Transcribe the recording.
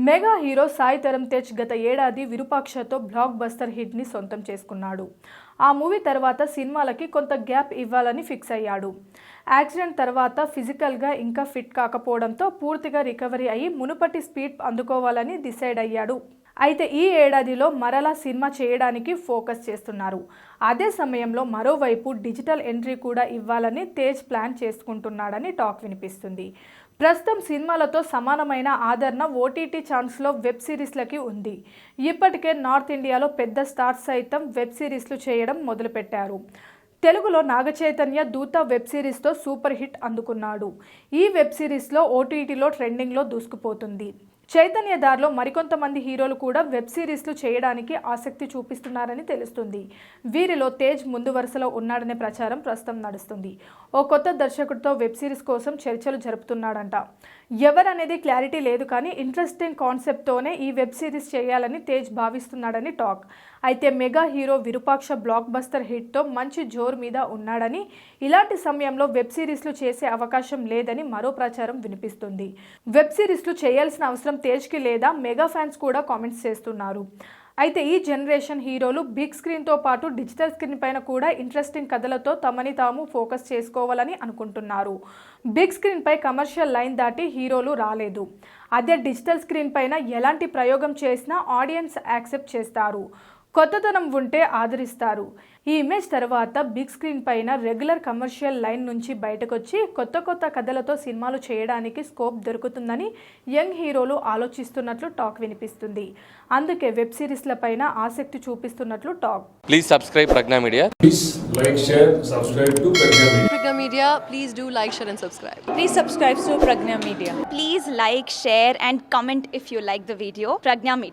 Mega hero Sai Dharam Tej గత ఏడాది విరూపాక్షతో block buster hit ని సొంతం చేసుకున్నాడు. ఆ మూవీ తర్వాత సినిమాలకి కొంత గ్యాప్ ఇవ్వాలని ఫిక్స్ అయ్యాడు. యాక్సిడెంట్ తర్వాత ఫిజికల్ గా ఇంకా ఫిట్ కాకపోవడంతో పూర్తిగా రికవరీ అయ్యి మునుపటి స్పీడ్ అందుకోవాలని డిసైడ్ అయ్యాడు. అయితే ఈ ఏడాదిలో మరలా సినిమా చేయడానికి ఫోకస్ చేస్తున్నారు. అదే సమయంలో మరోవైపు డిజిటల్ ఎంట్రీ కూడా ఇవ్వాలని తేజ్ ప్లాన్ చేసుకుంటున్నాడని టాక్ వినిపిస్తుంది. ప్రస్తుతం సినిమాలతో సమానమైన ఆదరణ ఓటీటీ ఛానల్స్లో వెబ్ సిరీస్లకి ఉంది. ఇప్పటికే నార్త్ ఇండియాలో పెద్ద స్టార్స్ సైతం వెబ్ సిరీస్లు చేయడం మొదలుపెట్టారు. తెలుగులో నాగచైతన్య దూత వెబ్ సిరీస్తో సూపర్ హిట్ అందుకున్నాడు. ఈ వెబ్ సిరీస్లో ఓటీటీలో ట్రెండింగ్లో దూసుకుపోతుంది. చైతన్య దారిలో మరికొంతమంది హీరోలు కూడా వెబ్ సిరీస్లు చేయడానికి ఆసక్తి చూపిస్తున్నారని తెలుస్తుంది. వీరిలో తేజ్ ముందు వరుసలో ఉన్నాడనే ప్రచారం ప్రస్తుతం నడుస్తుంది. ఓ కొత్త దర్శకుడితో వెబ్ సిరీస్ కోసం చర్చలు జరుపుతున్నాడంట. ఎవరనేది క్లారిటీ లేదు, కానీ ఇంట్రెస్టింగ్ కాన్సెప్ట్తోనే ఈ వెబ్ సిరీస్ చేయాలని తేజ్ భావిస్తున్నాడని టాక్. అయితే mega hero Virupaksha blockbuster హిట్తో మంచి జోరు మీద ఉన్నాడని, ఇలాంటి సమయంలో వెబ్ సిరీస్లు చేసే అవకాశం లేదని మరో ప్రచారం వినిపిస్తుంది. వెబ్ సిరీస్లు చేయాల్సిన అవసరం తేజ్కి లేదా మెగా ఫ్యాన్స్ కూడా కామెంట్స్ చేస్తున్నారు. అయితే ఈ జనరేషన్ హీరోలు బిగ్ స్క్రీన్తో పాటు డిజిటల్ స్క్రీన్ పైన కూడా ఇంట్రెస్టింగ్ కథలతో తమని తాము ఫోకస్ చేసుకోవాలని అనుకుంటున్నారు. బిగ్ స్క్రీన్ పై కమర్షియల్ లైన్ దాటి హీరోలు రాలేదు. అదే డిజిటల్ స్క్రీన్ పైన ఎలాంటి ప్రయోగం చేసినా ఆడియన్స్ యాక్సెప్ట్ చేస్తారు. కొత్తదనం ఉంటే ఆదరిస్తారు. ఈ ఇమేజ్ తర్వాత బిగ్ స్క్రీన్ పైన రెగ్యులర్ కమర్షియల్ లైన్ నుంచి బయటకొచ్చి కొత్త కథలతో సినిమాలు చేయడానికి స్కోప్ దొరుకుతుందని యంగ్ హీరోలు ఆలోచిస్తున్నట్లు టాక్ వినిపిస్తుంది. అందుకే వెబ్ సిరీస్ల పైన ఆసక్తి చూపిస్తున్నట్లు talk. Please subscribe Pragna Media. Please like, share, subscribe to Pragna Media. Pragna Media, please do like, share and subscribe. Please subscribe to Pragna Media. Please like, share and comment if you like the video. Pragna Media.